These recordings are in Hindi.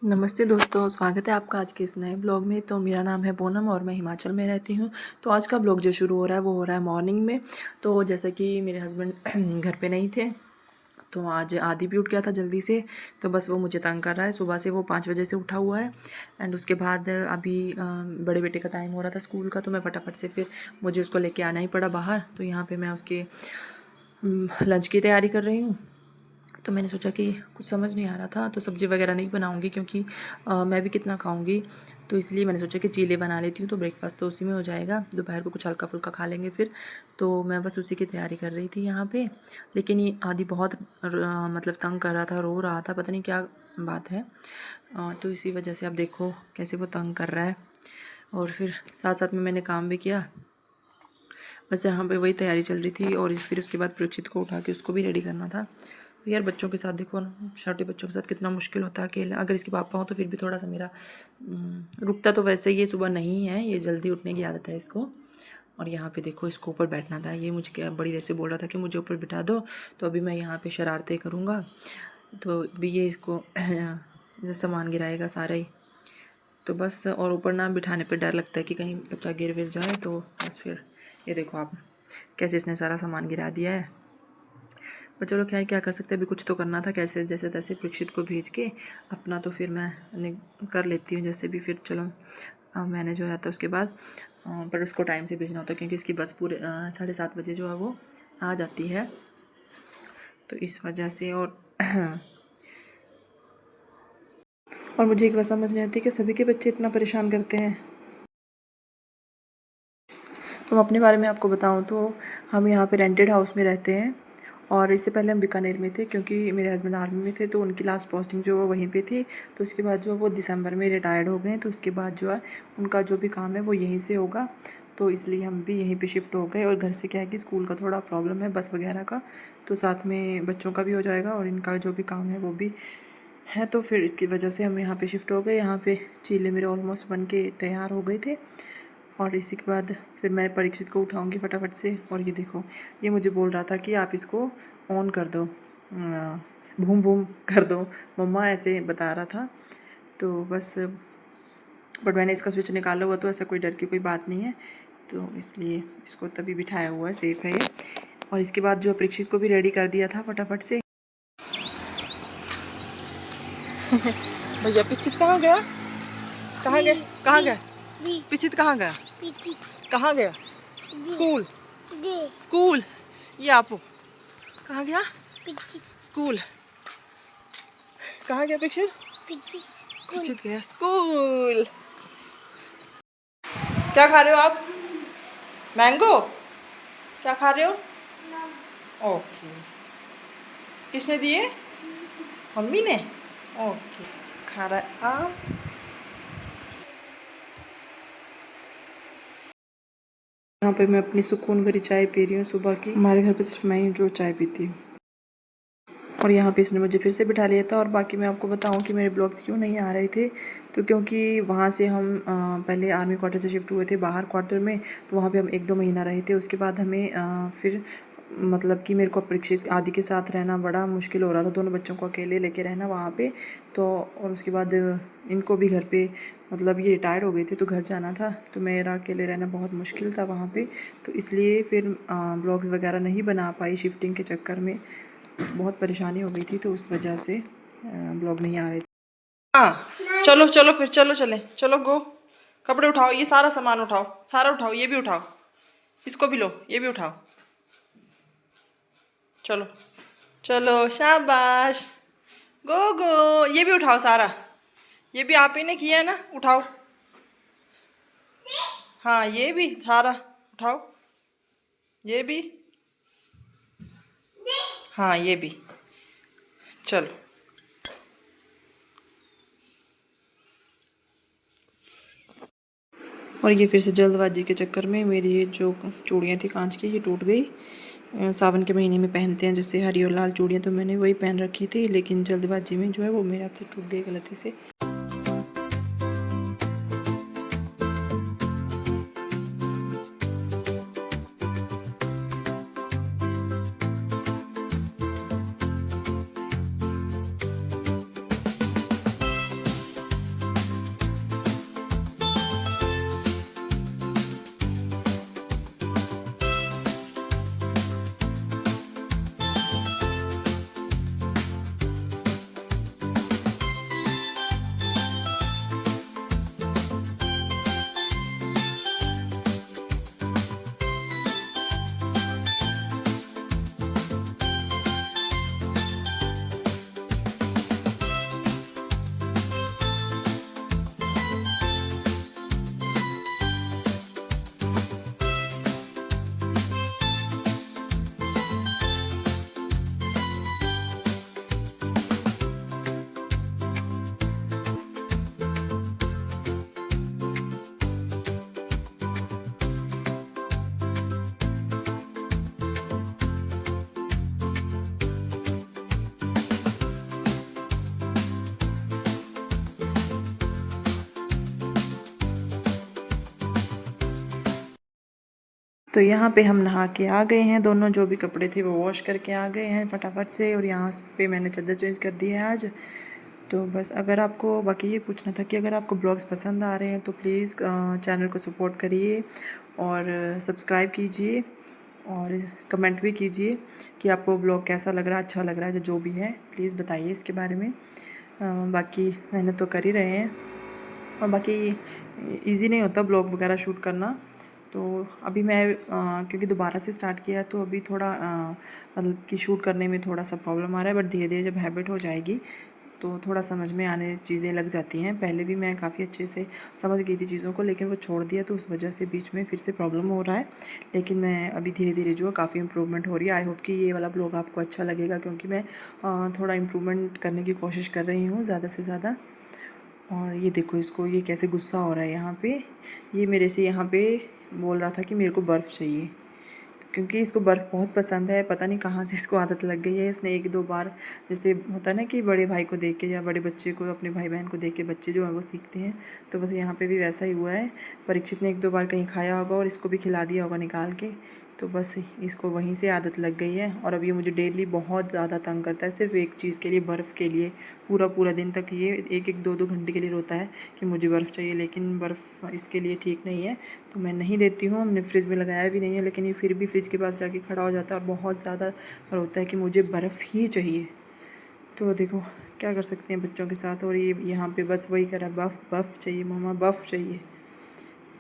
नमस्ते दोस्तों, स्वागत है आपका आज के इस नए ब्लॉग में। तो मेरा नाम है पूनम और मैं हिमाचल में रहती हूँ। तो आज का ब्लॉग जो शुरू हो रहा है वो हो रहा है मॉर्निंग में। तो जैसे कि मेरे हस्बैंड घर पे नहीं थे, तो आज आदि भी उठ गया था जल्दी से। तो बस वो मुझे तंग कर रहा है। सुबह से वो 5 बजे से उठा हुआ है। एंड उसके बाद अभी बड़े बेटे का टाइम हो रहा था स्कूल का, तो मैं फटाफट से फिर मुझे उसको लेके आना ही पड़ा बाहर। तो यहाँ पे मैं उसके लंच की तैयारी कर रही हूँ। तो मैंने सोचा कि कुछ समझ नहीं आ रहा था, तो सब्ज़ी वगैरह नहीं बनाऊंगी क्योंकि मैं भी कितना खाऊंगी। तो इसलिए मैंने सोचा कि चीले बना लेती हूँ, तो ब्रेकफास्ट तो उसी में हो जाएगा। दोपहर को कुछ हल्का फुल्का खा लेंगे फिर। तो मैं बस उसी की तैयारी कर रही थी यहाँ पे। लेकिन ये आदि बहुत मतलब तंग कर रहा था, रो रहा था, पता नहीं क्या बात है। तो इसी वजह से आप देखो कैसे वो तंग कर रहा है। और फिर साथ साथ में मैंने काम भी किया। बस यहाँ पे वही तैयारी चल रही थी। और फिर उसके बाद परीक्षित को उठा के उसको भी रेडी करना था। तो यार बच्चों के साथ देखो ना, छोटे बच्चों के साथ कितना मुश्किल होता है अकेले। अगर इसके पापा हो तो फिर भी थोड़ा सा मेरा रुकता। तो वैसे ये सुबह नहीं है, ये जल्दी उठने की आदत है इसको। और यहाँ पे देखो इसको ऊपर बैठना था। ये मुझे क्या बड़ी देर से बोल रहा था कि मुझे ऊपर बिठा दो। तो अभी मैं यहाँ पे शरारतें करूँगा। तो अभी ये इसको सामान गिराएगा सारा ही। तो बस, और ऊपर ना बिठाने पे डर लगता है कि कहीं बच्चा गिर विर जाए। तो बस फिर ये देखो आप कैसे इसने सारा सामान गिरा दिया है। पर चलो खैर क्या कर सकते हैं, अभी कुछ तो करना था। कैसे जैसे तैसे परीक्षित को भेज के अपना तो फिर मैं कर लेती हूँ जैसे भी। फिर चलो मैनेज हो जाता है उसके बाद। पर उसको टाइम से भेजना होता है क्योंकि इसकी बस पूरे 7:30 बजे जो है वो आ जाती है। तो इस वजह से और मुझे एक बात समझ नहीं आती कि सभी के बच्चे इतना परेशान करते हैं। तो अपने बारे में आपको बताऊं तो हम यहाँ पे रेंटेड हाउस में रहते हैं। और इससे पहले हम बीकानेर में थे क्योंकि मेरे हस्बैंड आर्मी में थे, तो उनकी लास्ट पोस्टिंग जो है वहीं पे थी। तो उसके बाद जो है वो दिसंबर में रिटायर्ड हो गए। तो उसके बाद जो है उनका जो भी काम है वो यहीं से होगा। तो इसलिए हम भी यहीं पे शिफ्ट हो गए। और घर से क्या है कि स्कूल का थोड़ा प्रॉब्लम है, बस वगैरह का। तो साथ में बच्चों का भी हो जाएगा और इनका जो भी काम है वो भी है। तो फिर इसकी वजह से हम यहाँ पे शिफ्ट हो गए। यहाँ पे चीले मेरे ऑलमोस्ट बन के तैयार हो गए थे। और इसी के बाद फिर मैं परीक्षित को उठाऊंगी फटाफट से। और ये देखो, ये मुझे बोल रहा था कि आप इसको ऑन कर दो, बूम बूम कर दो मम्मा, ऐसे बता रहा था। तो बस, बट मैंने इसका स्विच निकाला हुआ, तो ऐसा कोई डर की कोई बात नहीं है। तो इसलिए इसको तभी बिठाया हुआ है, सेफ़ है ये। और इसके बाद जो परीक्षित को भी रेडी कर दिया था फटाफट से। भैया पीछित कहाँ गया? कहाँ गया? कहाँ गया? पीछित कहाँ गया? कहाँ गया? स्कूल। स्कूल। ये आपू कहाँ गया? स्कूल। कहाँ गया पीछित? पीछित गया स्कूल। क्या खा रहे हो आप? मैंगो? क्या खा रहे हो? ओके। किसने दिए? मम्मी ने? ओके। खा रहा है आप? यहाँ पे मैं अपनी सुकून भरी चाय पी रही हूँ सुबह की। हमारे घर पे सिर्फ मैं ही जो चाय पीती हूँ। और यहाँ पे इसने मुझे फिर से बिठा लिया था। और बाकी मैं आपको बताऊँ कि मेरे ब्लॉग्स क्यों नहीं आ रहे थे, तो क्योंकि वहाँ से हम पहले आर्मी क्वार्टर से शिफ्ट हुए थे बाहर क्वार्टर में। तो वहाँ पे हम 1-2 महीना रहे थे। उसके बाद हमें फिर मतलब कि मेरे को परीक्षित आदि के साथ रहना बड़ा मुश्किल हो रहा था, दोनों बच्चों को अकेले लेके रहना वहाँ पे। तो और उसके बाद इनको भी घर पे, मतलब ये रिटायर्ड हो गए थे तो घर जाना था, तो मेरा अकेले रहना बहुत मुश्किल था वहाँ पे। तो इसलिए फिर ब्लॉग्स वगैरह नहीं बना पाई शिफ्टिंग के चक्कर में। बहुत परेशानी हो गई थी, तो उस वजह से ब्लॉग नहीं आ रहे थे। हाँ चलो चलो फिर, चलो चले, चलो गो। कपड़े उठाओ, ये सारा सामान उठाओ, सारा उठाओ, ये भी उठाओ, इसको भी लो, ये भी उठाओ। चलो चलो, शाबाश, गो गो। ये भी उठाओ सारा, ये भी आप ही ने किया है ना, उठाओ। हाँ ये भी सारा उठाओ, ये भी, हाँ ये भी। चलो। और ये फिर से जल्दबाजी के चक्कर में मेरी ये जो चूड़ियाँ थी कांच की, ये टूट गई। सावन के महीने में पहनते हैं जैसे हरी और लाल चूड़ियाँ, तो मैंने वही पहन रखी थी, लेकिन जल्दबाजी में जो है वो मेरे हाथ से टूट गई गलती से। तो यहाँ पे हम नहा के आ गए हैं, दोनों जो भी कपड़े थे वो वॉश करके आ गए हैं फटाफट से। और यहाँ पे मैंने चादर चेंज कर दी है आज। तो बस अगर आपको बाकी ये पूछना था कि अगर आपको ब्लॉग्स पसंद आ रहे हैं तो प्लीज़ चैनल को सपोर्ट करिए और सब्सक्राइब कीजिए और कमेंट भी कीजिए कि आपको ब्लॉग कैसा लग रहा है, अच्छा लग रहा है, जो भी है प्लीज़ बताइए इसके बारे में। बाकी मेहनत तो कर ही रहे हैं और बाकी इजी नहीं होता ब्लॉग वगैरह शूट करना। तो अभी मैं क्योंकि दोबारा से स्टार्ट किया है तो अभी थोड़ा मतलब कि शूट करने में थोड़ा सा प्रॉब्लम आ रहा है, बट धीरे धीरे जब हैबिट हो जाएगी तो थोड़ा समझ में आने चीज़ें लग जाती हैं। पहले भी मैं काफ़ी अच्छे से समझ गई थी चीज़ों को, लेकिन वो छोड़ दिया तो उस वजह से बीच में फिर से प्रॉब्लम हो रहा है। लेकिन मैं अभी धीरे धीरे जो है काफ़ी इम्प्रूवमेंट हो रही है। आई होप कि ये वाला ब्लॉग आपको अच्छा लगेगा, क्योंकि मैं थोड़ा इम्प्रूवमेंट करने की कोशिश कर रही हूँ ज़्यादा से ज़्यादा। और ये देखो इसको, ये कैसे गुस्सा हो रहा है यहाँ पे। ये मेरे से यहाँ पे बोल रहा था कि मेरे को बर्फ़ चाहिए, क्योंकि इसको बर्फ़ बहुत पसंद है। पता नहीं कहाँ से इसको आदत लग गई है। इसने एक दो बार, जैसे होता है ना कि बड़े भाई को देख के या बड़े बच्चे को अपने भाई बहन को देख के बच्चे जो है वो सीखते हैं, तो बस यहाँ पे भी वैसा ही हुआ है। परीक्षित ने एक दो बार कहीं खाया होगा और इसको भी खिला दिया होगा निकाल के, तो बस इसको वहीं से आदत लग गई है। और अब ये मुझे डेली बहुत ज़्यादा तंग करता है, सिर्फ एक चीज़ के लिए, बर्फ़ के लिए। पूरा पूरा दिन तक ये एक एक दो दो घंटे के लिए रोता है कि मुझे बर्फ़ चाहिए, लेकिन बर्फ़ इसके लिए ठीक नहीं है तो मैं नहीं देती हूँ। हमने फ्रिज में लगाया भी नहीं है, लेकिन ये फिर भी फ्रिज के पास जाके खड़ा हो जाता है और बहुत ज़्यादा रोता है कि मुझे बर्फ़ ही चाहिए। तो देखो क्या कर सकते हैं बच्चों के साथ। और ये यहाँ पे बस वही करा, बर्फ़ बर्फ़ चाहिए मम्मा, बर्फ़ चाहिए।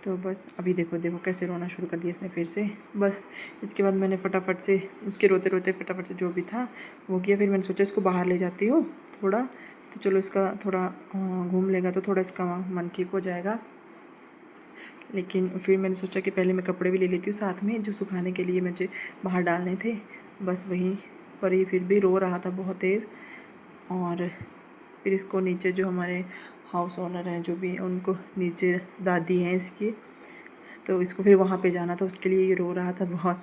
तो बस अभी देखो देखो कैसे रोना शुरू कर दिया इसने फिर से। बस इसके बाद मैंने फटाफट से इसके रोते रोते फटाफट से जो भी था वो किया। फिर मैंने सोचा इसको बाहर ले जाती हूँ थोड़ा, तो चलो इसका थोड़ा घूम लेगा तो थोड़ा इसका मन ठीक हो जाएगा। लेकिन फिर मैंने सोचा कि पहले मैं कपड़े भी ले लेती हूँ साथ में, जो सुखाने के लिए मुझे बाहर डालने थे। बस वहीं पर ये फिर भी रो रहा था बहुत तेज़। और फिर इसको नीचे जो हमारे हाउस ओनर हैं जो भी, उनको नीचे दादी हैं इसकी, तो इसको फिर वहाँ पे जाना था, उसके लिए ये रो रहा था बहुत।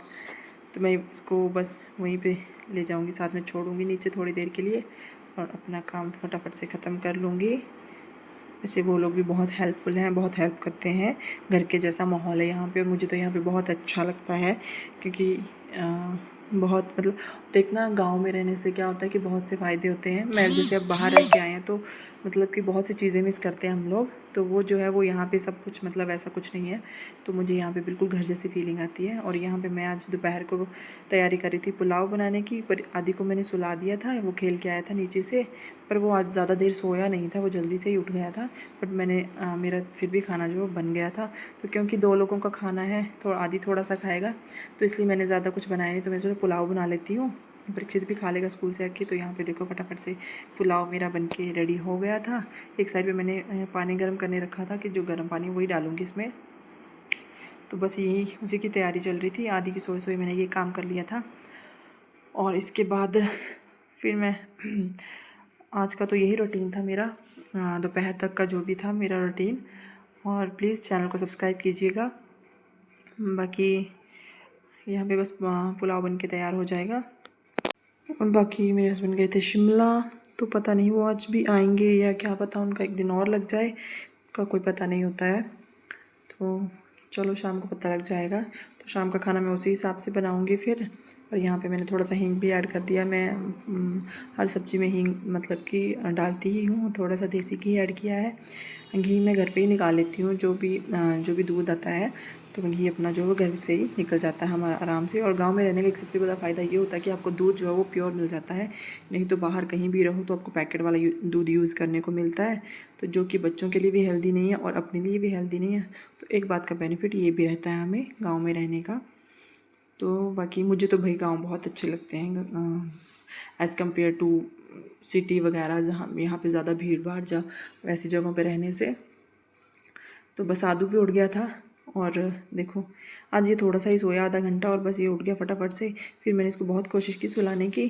तो मैं इसको बस वहीं पे ले जाऊँगी, साथ में छोड़ूँगी नीचे थोड़ी देर के लिए और अपना काम फटाफट से ख़त्म कर लूँगी। वैसे वो लोग भी बहुत हेल्पफुल हैं, बहुत हेल्प करते हैं। घर के जैसा माहौल है यहाँ पे, मुझे तो यहाँ पे बहुत अच्छा लगता है। क्योंकि बहुत मतलब देखना, गांव में रहने से क्या होता है कि बहुत से फ़ायदे होते हैं। मैं जैसे अब बाहर रह के आए हैं तो मतलब कि बहुत सी चीज़ें मिस करते हैं हम लोग, तो वो जो है वो यहाँ पे सब कुछ मतलब ऐसा कुछ नहीं है। तो मुझे यहाँ पे बिल्कुल घर जैसी फीलिंग आती है। और यहाँ पे मैं आज दोपहर को तैयारी कर रही थी पुलाव बनाने की, पर आदि को मैंने सुला दिया था, वो खेल के आया था नीचे से। पर वो आज ज़्यादा देर सोया नहीं था, वो जल्दी से ही उठ गया था। बट मैंने मेरा फिर भी खाना जो बन गया था। तो क्योंकि दो लोगों का खाना है तो आदि थोड़ा सा खाएगा, तो इसलिए मैंने ज़्यादा कुछ बनाया नहीं। तो मैं सोचा पुलाव बना लेती हूँ, परीक्षित भी खा लेगा स्कूल से आके। तो यहाँ पे देखो फटाफट से पुलाव मेरा बन के रेडी हो गया था। एक साइड पे मैंने पानी गर्म करने रखा था कि जो गर्म पानी वही डालूँगी इसमें। तो बस यही उसी की तैयारी चल रही थी। आदि की सोई सोई मैंने ये काम कर लिया था। और इसके बाद फिर मैं आज का तो यही रूटीन था मेरा, दोपहर तक का जो भी था मेरा रूटीन। और प्लीज़ चैनल को सब्सक्राइब कीजिएगा। बाकी यहाँ पे बस पुलाव बन के तैयार हो जाएगा। और बाकी मेरे हस्बैंड गए थे शिमला, तो पता नहीं वो आज भी आएंगे या क्या पता, उनका एक दिन और लग जाए, का कोई पता नहीं होता है। तो चलो शाम को पता लग जाएगा। तो शाम का खाना मैं उसी हिसाब से बनाऊंगी फिर। और यहाँ पे मैंने थोड़ा सा हींग भी ऐड कर दिया। मैं हर सब्ज़ी में हींग मतलब कि डालती ही हूँ। थोड़ा सा देसी घी ऐड किया है। घी मैं घर पे ही निकाल लेती हूँ, जो भी दूध आता है तो घी अपना जो है घर से ही निकल जाता है हमारा आराम से। और गांव में रहने का एक सबसे बड़ा फ़ायदा ये होता है कि आपको दूध जो है वो प्योर मिल जाता है। नहीं तो बाहर कहीं भी रहो तो आपको पैकेट वाला दूध यूज़ करने को मिलता है, तो जो कि बच्चों के लिए भी हेल्दी नहीं है और अपने लिए भी हेल्दी नहीं है। तो एक बात का बेनिफिट ये भी रहता है हमें गाँव में रहने का। तो बाकी मुझे तो भाई गाँव बहुत अच्छे लगते हैं एज़ कम्पेयर टू सिटी वगैरह, जहाँ यहाँ पे ज़्यादा भीड़ भाड़ जा वैसी जगहों पे रहने से। तो बस आदू भी उठ गया था। और देखो आज ये थोड़ा सा ही सोया, आधा घंटा, और बस ये उठ गया फटाफट से। फिर मैंने इसको बहुत कोशिश की सुलाने की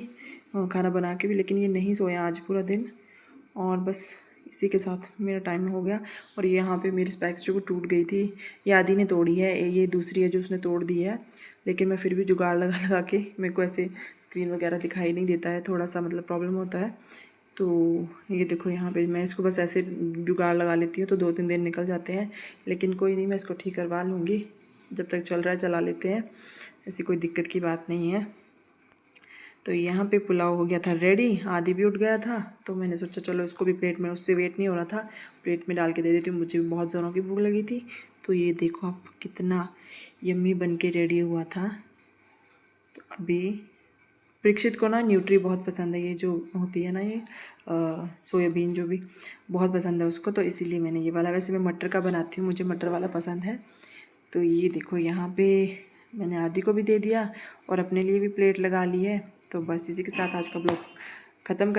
खाना बना के भी, लेकिन ये नहीं सोया आज पूरा दिन। और बस इसी के साथ मेरा टाइम हो गया। और यहाँ पे मेरी स्पेक्स जो टूट गई थी, ये आदि ने तोड़ी है, ये दूसरी है जो उसने तोड़ दी है। लेकिन मैं फिर भी जुगाड़ लगा लगा के, मेरे को ऐसे स्क्रीन वगैरह दिखाई नहीं देता है, थोड़ा सा मतलब प्रॉब्लम होता है। तो ये देखो यहाँ पे मैं इसको बस ऐसे जुगाड़ लगा लेती हूँ तो 2-3 दिन निकल जाते हैं। लेकिन कोई नहीं, मैं इसको ठीक करवा लूँगी। जब तक चल रहा है चला लेते हैं, ऐसी कोई दिक्कत की बात नहीं है। तो यहाँ पे पुलाव हो गया था रेडी, आदि भी उठ गया था, तो मैंने सोचा चलो इसको भी प्लेट में, उससे वेट नहीं हो रहा था, प्लेट में डाल के दे देती हूँ, मुझे भी बहुत ज़ोरों की भूख लगी थी। तो ये देखो आप कितना यम्मी बन के रेडी हुआ था। तो अभी परीक्षित को ना न्यूट्री बहुत पसंद है, ये जो होती है ना ये सोयाबीन जो भी बहुत पसंद है उसको, तो इसीलिए मैंने ये वाला, वैसे मैं मटर का बनाती हूँ, मुझे मटर वाला पसंद है। तो ये देखो यहाँ पे मैंने आदि को भी दे दिया और अपने लिए भी प्लेट लगा ली है। तो बस इसी के साथ आज का ब्लॉग ख़त्म कर